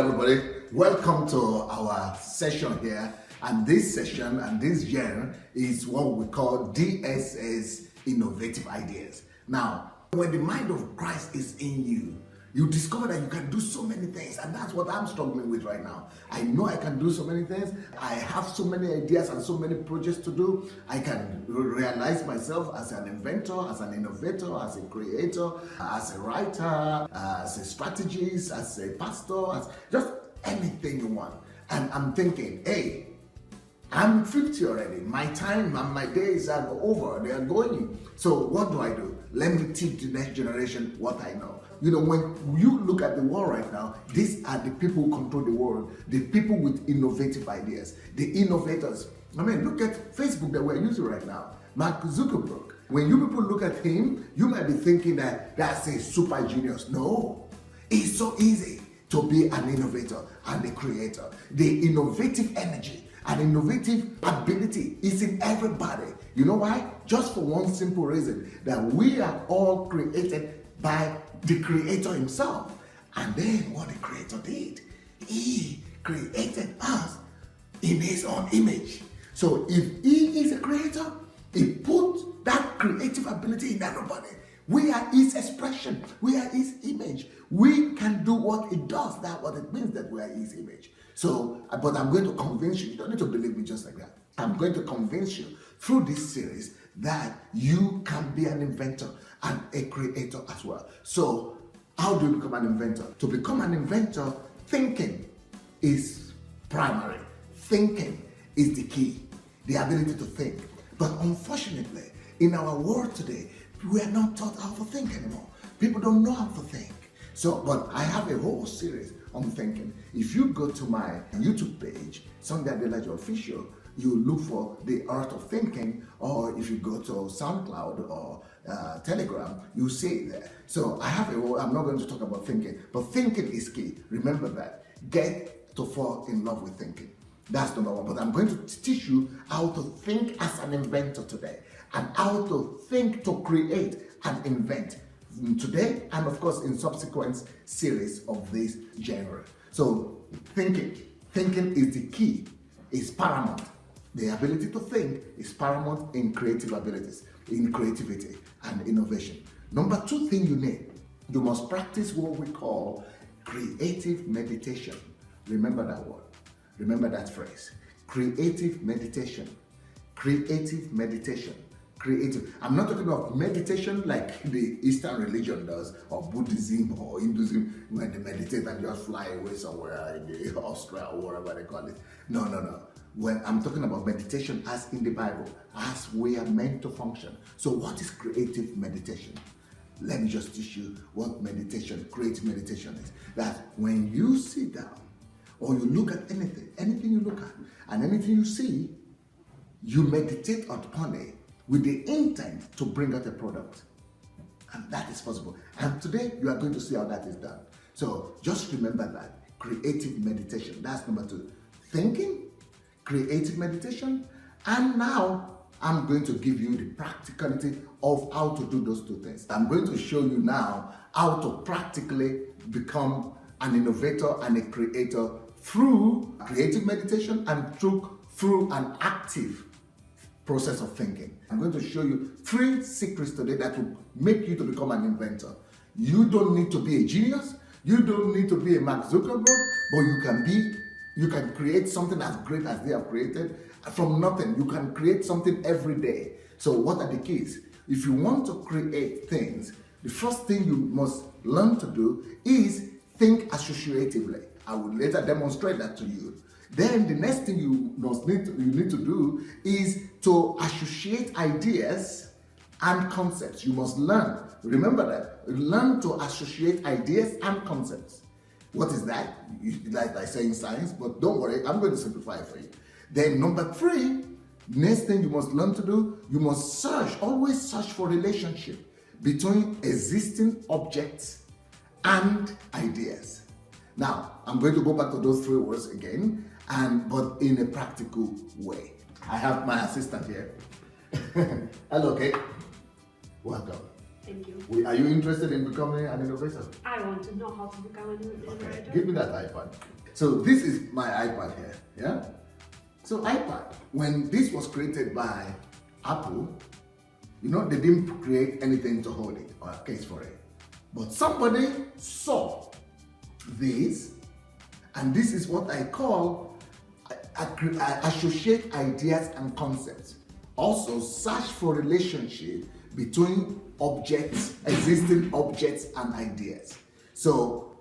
everybody. Welcome to our session here. And this session and this genre is what we call DSS Innovative Ideas. Now, when the mind of Christ is in you, you discover that you can do so many things, and that's what I'm struggling with right now. I know I can do so many things. I have so many ideas and so many projects to do. I can realize myself as an inventor, as an innovator, as a creator, as a writer, as a strategist, as a pastor, as just anything you want. And I'm thinking, hey, I'm 50 already. My time and my days are over. They are going. So what do? Let me teach the next generation what I know. You know, when you look at the world right now, these are the people who control the world, the people with innovative ideas, the innovators. I mean, look at Facebook that we're using right now, Mark Zuckerberg. When you people look at him, you might be thinking that that's a super genius. No, it's so easy to be an innovator and a creator. The innovative energy and innovative ability is in everybody. You know why? Just for one simple reason, that we are all created by the Creator himself. And then what the Creator did, he created us in his own image. So if he is a creator, he put that creative ability in everybody. We are his expression. We are his image. We can do what it does. That's what it means that we are his image. So, but I'm going to convince you. You don't need to believe me just like that. I'm going to convince you through this series that you can be an inventor and a creator as well. So, how do you become an inventor? To become an inventor, thinking is primary. Thinking is the key. The ability to think. But unfortunately, in our world today, we are not taught how to think anymore. People don't know how to think. So, but I have a whole series on thinking. If you go to my YouTube page, Sunday Adelaja Official, you look for The Art of Thinking, or if you go to SoundCloud or Telegram, you see it there. So I have I'm not going to talk about thinking, but thinking is key. Remember that. Get to fall in love with thinking. That's number one. But I'm going to teach you how to think as an inventor today, and how to think to create and invent today, and of course in subsequent series of this genre. So thinking is the key, is paramount. The ability to think is paramount in creative abilities, in creativity and innovation. Number two thing you need, you must practice what we call creative meditation. Remember that word. Remember that phrase. Creative meditation. Creative meditation. Creative. I'm not talking about meditation like the Eastern religion does, or Buddhism or Hinduism, when they meditate and just fly away somewhere in Australia or wherever they call it. No. When I'm talking about meditation as in the Bible, as we are meant to function. So what is creative meditation? Let me just teach you what creative meditation is. That when you sit down or you look at anything you look at, and anything you see, you meditate upon it with the intent to bring out a product. And that is possible. And today, you are going to see how that is done. So just remember that. Creative meditation. That's number two. Thinking, creative meditation. And now, I'm going to give you the practicality of how to do those two things. I'm going to show you now how to practically become an innovator and a creator through creative meditation and through an active process of thinking. I'm going to show you 3 secrets today that will make you to become an inventor. You don't need to be a genius. You don't need to be a Mark Zuckerberg, but you can create something as great as they have created from nothing. You can create something every day. So what are the keys? If you want to create things, the first thing you must learn to do is think associatively. I will later demonstrate that to you. Then the next thing you need to do is to associate ideas and concepts. You must learn. Remember that. Learn to associate ideas and concepts. What is that? Like I say in science, but don't worry, I'm going to simplify it for you. Then number 3, next thing you must learn to do, you must always search for relationship between existing objects and ideas. Now, I'm going to go back to those 3 words again, but in a practical way. I have my assistant here. Hello, Kate. Welcome. Thank you. Are you interested in becoming an innovator? I want to know how to become an innovator. Okay, give me that iPad. So this is my iPad here, yeah? So iPad, when this was created by Apple, you know, they didn't create anything to hold it or a case for it. But somebody saw this, and this is what I call associate ideas and concepts. Also, search for relationship between objects, existing objects and ideas. So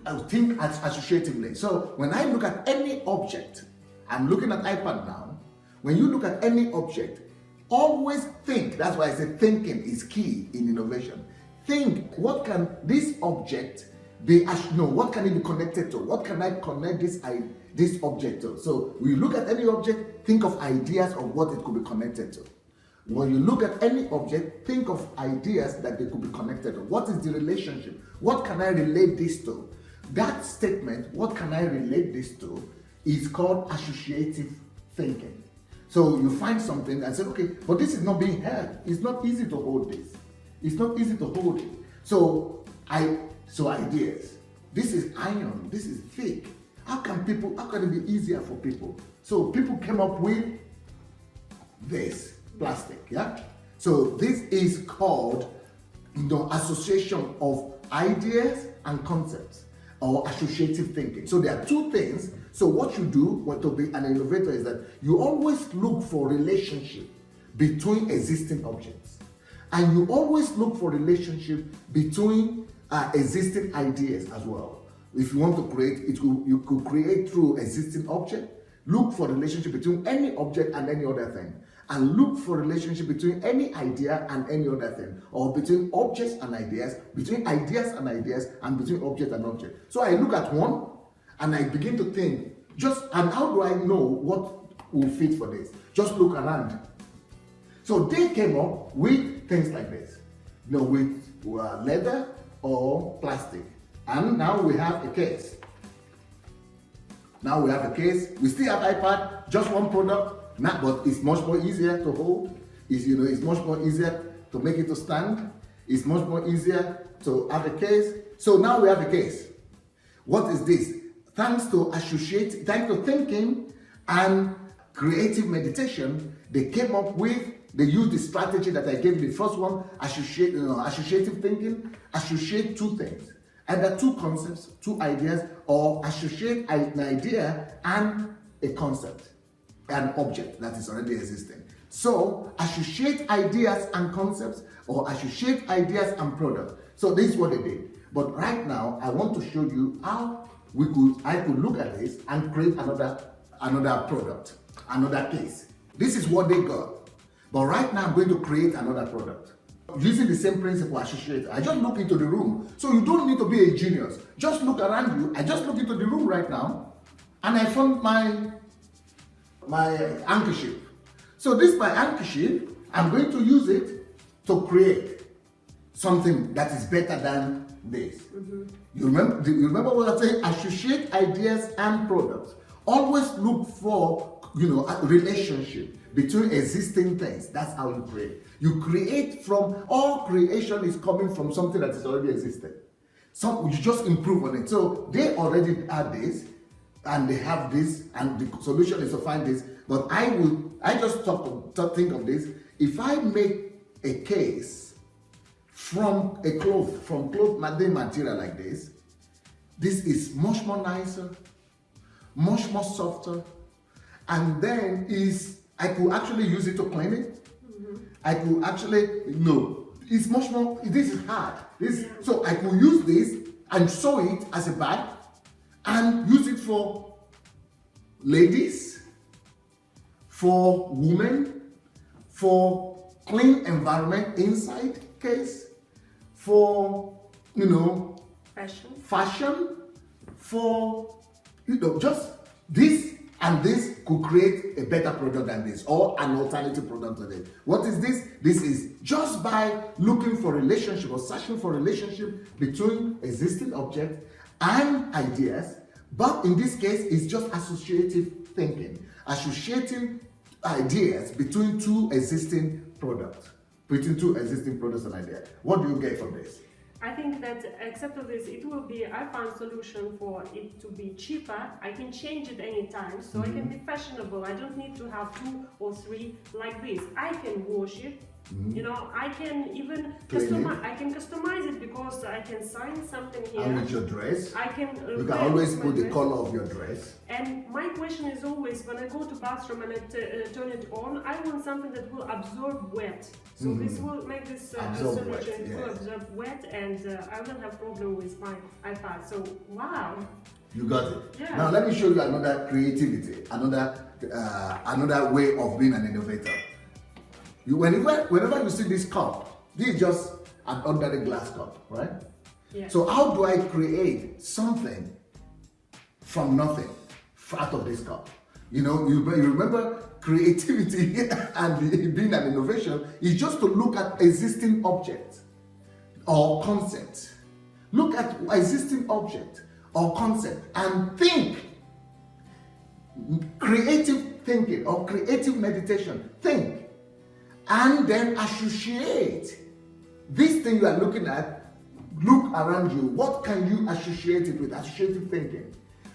I think associatively. So when I look at any object, I'm looking at iPad now. When you look at any object, always think. That's why I say thinking is key in innovation. Think, what can this object be, what can it be connected to? What can I connect this object to? So when you look at any object, think of ideas of what it could be connected to. When you look at any object, think of ideas that they could be connected to. What is the relationship? What can I relate this to? That statement, what can I relate this to, is called associative thinking. So you find something and say, okay, but this is not being held. It's not easy to hold this. It's not easy to hold it. So ideas. This is iron. This is thick. How can it be easier for people? So people came up with this plastic, yeah? So this is called, association of ideas and concepts, or associative thinking. So there are two things. So what you do to be an innovator is that you always look for relationship between existing objects. And you always look for relationship between existing ideas as well. If you want to create, you could create through existing object. Look for relationship between any object and any other thing. And look for relationship between any idea and any other thing. Or between objects and ideas, between ideas and ideas, and between object and object. So I look at one and I begin to think, and how do I know what will fit for this? Just look around. So they came up with things like this, with leather or plastic. And now we have a case. We still have iPad, just one product, but it's much more easier to hold. It's much more easier to make it to stand. It's much more easier to have a case. So now we have a case. What is this? Thanks to thinking and creative meditation, they used the strategy that I gave you. The first one, associative thinking, associate two things. Either two concepts, two ideas, or associate an idea and a concept, an object that is already existing. So associate ideas and concepts, or associate ideas and products. So this is what they did. But right now, I want to show you how I could look at this and create another product, another case. This is what they got. But right now, I'm going to create another product. Using the same principle, associate. I just look into the room. So you don't need to be a genius. Just look around you. I just look into the room right now, and I found my handkerchief. So this my handkerchief, I'm going to use it to create something that is better than this. Mm-hmm. You remember what I said? Associate ideas and products. Always look for a relationship between existing things. That's how you create. You create from, all creation is coming from something that is already existing. So you just improve on it. So they already had this, and they have this, and the solution is to find this. But I just think of this. If I make a case from cloth material like this is much more nicer, much more softer, and then I could actually use it to clean it. Mm-hmm. I could actually, it's much more, this is hard. So I could use this and sew it as a bag and use it for ladies, for women, for clean environment inside case, for, fashion, for, just this. And this could create a better product than this, or an alternative product to this. What is this? This is just by looking for relationship or searching for relationship between existing objects and ideas. But in this case, it's just associative thinking, associating ideas between two existing products, Putting two existing products and idea. What do you get from this? I think that except of this, it will be, I found solution for it to be cheaper. I can change it anytime, so I can be fashionable. I don't need to have 2 or 3 like this. I can wash it. You know, I can even customize it because I can sign something here. And with your dress, I can you can always put the color of your dress. And my question is always, when I go to bathroom and I turn it on, I want something that will absorb wet. So this will make this solution, it will absorb wet, and I will have problem with my iPad. So wow. You got it. Yeah. Now let me show you another creativity, another way of being an innovator. Whenever you see this cup, this is just an ordinary glass cup, right? Yeah. So how do I create something from nothing out of this cup? You know, you remember creativity and being an innovation is just to look at existing objects or concepts. Look at existing object or concept and think. Creative thinking or creative meditation. Think. And then associate this thing you are looking at. Look around you. What can you associate it with? Associative thinking.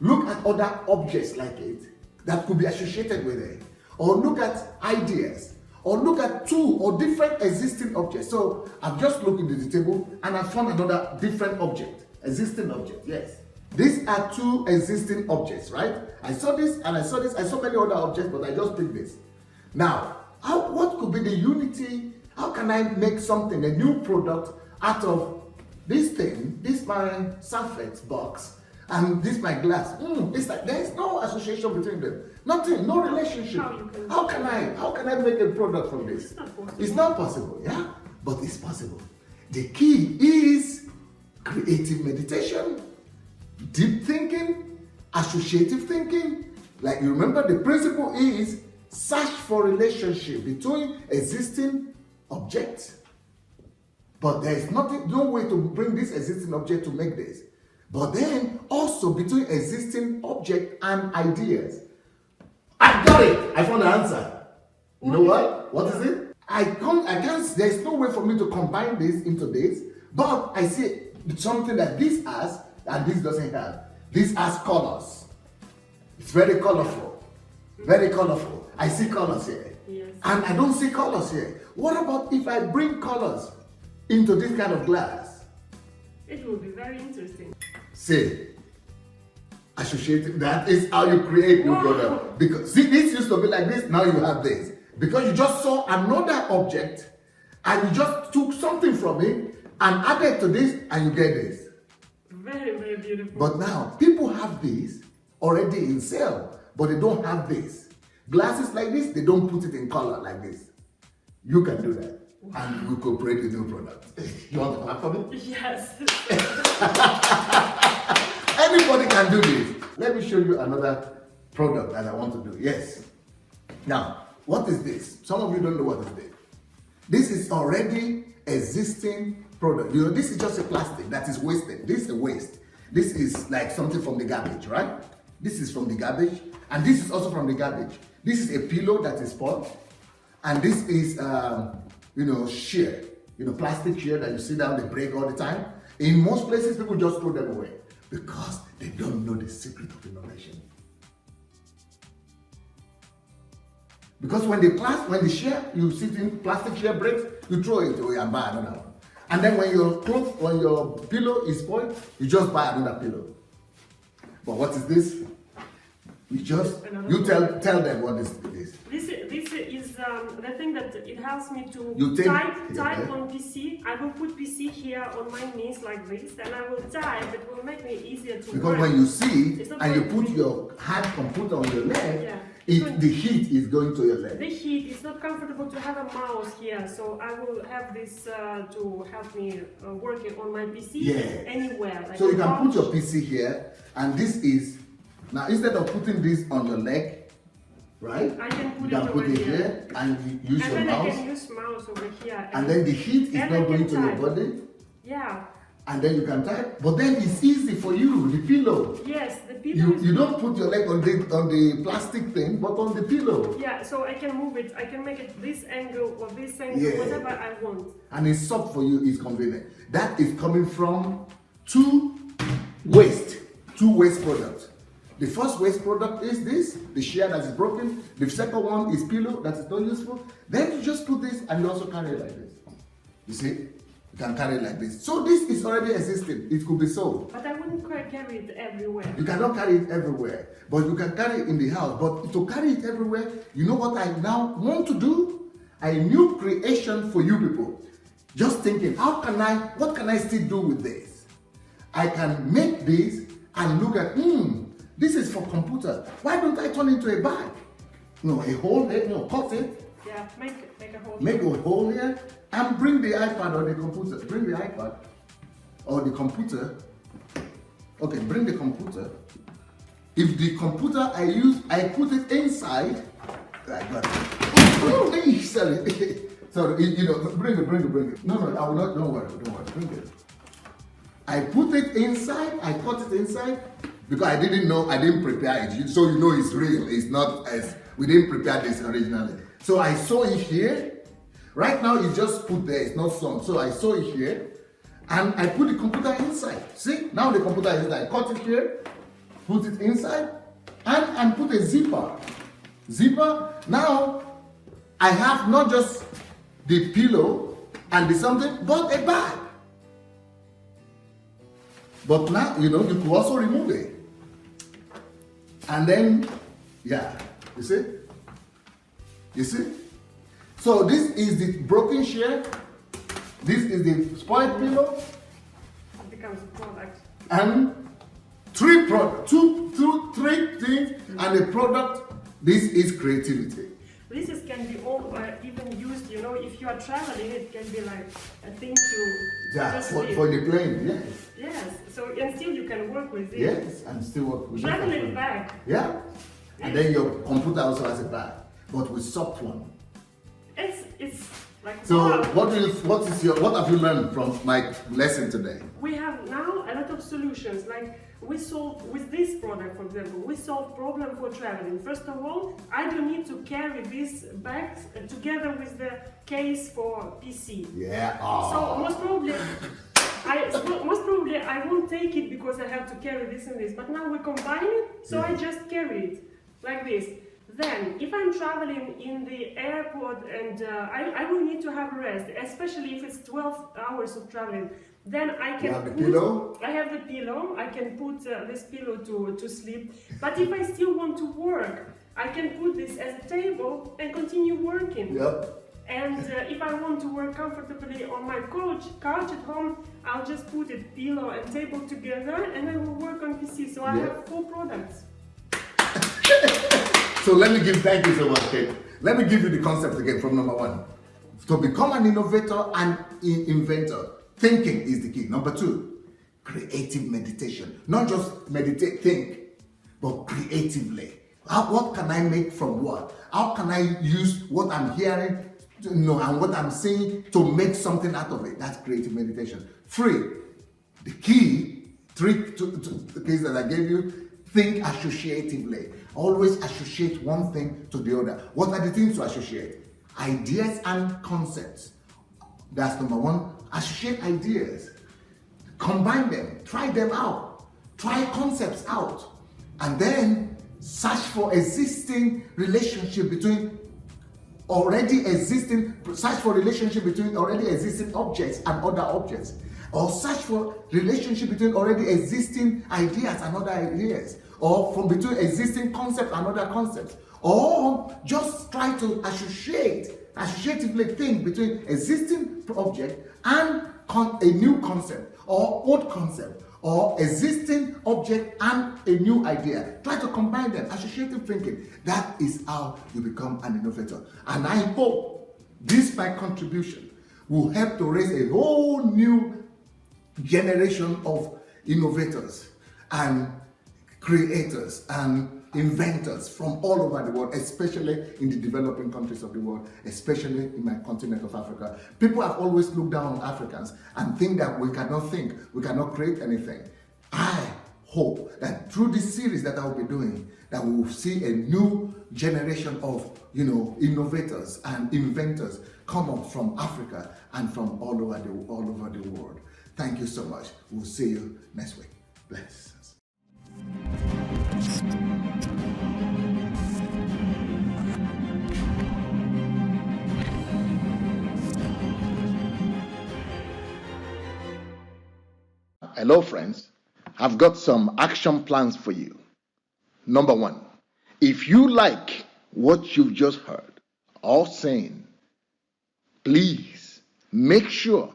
Look at other objects like it that could be associated with it. Or look at ideas. Or look at 2 or different existing objects. So I've just looked into the table and I found another different object. Existing object, yes. These are 2 existing objects, right? I saw this and I saw this. I saw many other objects, but I just picked this. Now, what could be the unity? How can I make something, a new product, out of this thing, this my surface box, and this my glass? It's like there is no association between them. Nothing, no relationship. How can I make a product from this? It's not possible, yeah? But it's possible. The key is creative meditation, deep thinking, associative thinking. Like you remember, the principle is search for relationship between existing objects. But there is no way to bring this existing object to make this. But then also between existing object and ideas. I got it! I found the answer. You know what? What is it? I can't, there's no way for me to combine this into this, but I see something that this has and this doesn't have. This has colors. It's very colorful. Very colorful. I see colors here. Yes. And I don't see colors here. What about if I bring colors into this kind of glass? It will be very interesting. See, associating, that is how you create new product. Because see, this used to be like this, now you have this. Because you just saw another object and you just took something from it and added to this and you get this. Very, very beautiful. But now, people have this already in sale, but they don't have this. Glasses like this, they don't put it in color like this. You can do that. And we could create a new product. You want to clap for me? Yes. Anybody can do this. Let me show you another product that I want to do. Yes. Now, what is this? Some of you don't know what is this. This is already existing product. You know, this is just a plastic that is wasted. This is a waste. This is like something from the garbage, right? This is from the garbage, and this is also from the garbage. This is a pillow that is spoiled, and this is, shear, plastic shear that you see down, they break all the time. In most places, people just throw them away because they don't know the secret of innovation. Because when the shear, you sit in plastic shear breaks, you throw it away and buy another one. And then when your pillow is spoiled, you just buy another pillow. But what is this? You tell them what this is. This is the thing that it helps me to type on PC. I will put PC here on my knees like this, and I will type. It will make me easier to because work. When you see and you put your hand computer on your leg, the heat is going to your leg. The heat is not comfortable to have a mouse here, so I will have this to help me working on my PC anywhere. Like so you can put your PC here, and this is now instead of putting this on your leg, right? I can put you it can put it here and use your mouse. I can use mouse over here. And then the heat is not going to your body. Yeah. and then you can type. But then it's easy for you, the pillow. Yes, the pillow. You don't put your leg on the plastic thing, but on the pillow. Yeah, so I can move it. I can make it this angle or this angle, whatever I want. And it's soft for you. It's convenient. That is coming from two waste products. The first waste product is this, the chair that is broken. The second one is pillow that is not useful. Then you just put this and you also carry it like this. You see? You can carry it like this. So this is already existing. It could be sold. But I wouldn't carry it everywhere. You cannot carry it everywhere. But you can carry it in the house. But to carry it everywhere, you know what I now want to do? A new creation for you people. Just thinking, what can I still do with this? I can make this and look at, this is for computer. Why don't I turn it into a bag? No, a hole there, cut it. Yeah, make a hole. Make a hole here and bring the iPad or the computer. Bring the iPad or the computer. Okay, bring the computer. If the computer I use, I put it inside. I got it. Sorry. Sorry, bring it. No, I will not, don't worry, bring it. I put it inside, I cut it inside, because I didn't prepare it. So you know it's real, it's not as, we didn't prepare this originally. So I sew it here. Right now it's just put there, it's not sewn. So I sew it here, and I put the computer inside. See, now the computer is inside. I cut it here, put it inside, and put a zipper. Now, I have not just the pillow and the something, but a bag. But now, you could also remove it. And then, you see? You see? So this is the broken chair. This is the spoiled pillow. It becomes a product. And three things and a product. This is creativity. This can be all even used, if you are traveling, it can be like a thing to for the plane, yes. Yes, so and still you can work with it. Yes, and still work with it. Traveling bag. Yeah. And then your computer also has a bag, but with soft one. It's like so. wow. What have you learned from my lesson today? We have now a lot of solutions. Like we solve with this product, for example, we solve problem for traveling. First of all, I don't need to carry these bags together with the case for PC. Yeah. So most probably I won't take it because I have to carry this and this. But now we combine it, so I just carry it like this. Then, if I'm traveling in the airport and I will need to have rest, especially if it's 12 hours of traveling, then I can have the pillow? I have the pillow. I can put this pillow to sleep. But if I still want to work, I can put this as a table and continue working. Yep. And if I want to work comfortably on my couch at home, I'll just put a pillow and table together and I will work on PC. So I have 4 products. So thank you so much, Kate. Let me give you the concept again from number 1. To become an innovator and inventor, thinking is the key. Number 2, creative meditation. Not just meditate, think, but creatively. What can I make from what? How can I use what I'm hearing and what I'm seeing to make something out of it? That's creative meditation. 3, the key, 3 the keys that I gave you, think associatively. Always associate one thing to the other. What are the things to associate? Ideas and concepts. That's number 1. Associate ideas. Combine them. Try them out. Try concepts out. And then search for relationship between already existing objects and other objects. Or search for relationship between already existing ideas and other ideas. Or from between existing concepts and other concepts. Or just try to associatively think between existing object and a new concept or old concept or existing object and a new idea. Try to combine them, associative thinking. That is how you become an innovator. And I hope this, my contribution, will help to raise a whole new generation of innovators and creators and inventors from all over the world, especially in the developing countries of the world, especially in my continent of Africa. People have always looked down on Africans and think that we cannot create anything. I hope that through this series that I will be doing, that we will see a new generation of, innovators and inventors come up from Africa and from all over the world. Thank you so much. We'll see you next week. Bless. Hello friends, I've got some action plans for you. Number one, if you like what you've just heard or seen, please make sure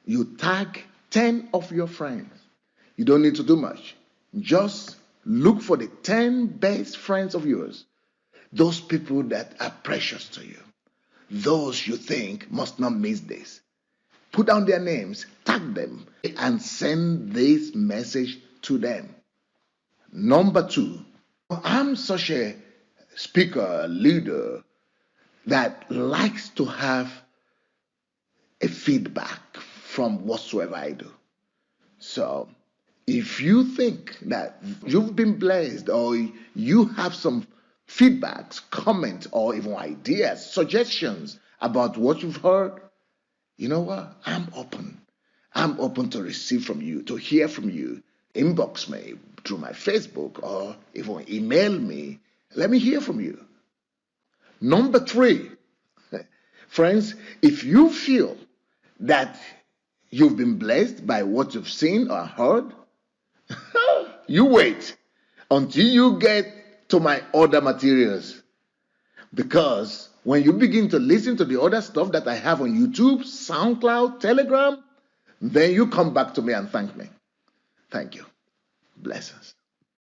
you tag 10 of your friends. You don't need to do much. Just look for the 10 best friends of yours, those people that are precious to you, those you think must not miss this. Put down their names, tag them, and send this message to them. Number two, I'm such a speaker, leader that likes to have a feedback from whatsoever I do. So if you think that you've been blessed or you have some feedbacks, comments, or even ideas, suggestions about what you've heard, you know what? I'm open. I'm open to receive from you, to hear from you. Inbox me through my Facebook or even email me. Let me hear from you. Number three, friends, if you feel that you've been blessed by what you've seen or heard, you wait until you get to my other materials. Because when you begin to listen to the other stuff that I have on YouTube, SoundCloud, Telegram, then you come back to me and thank me. Thank you. Bless us.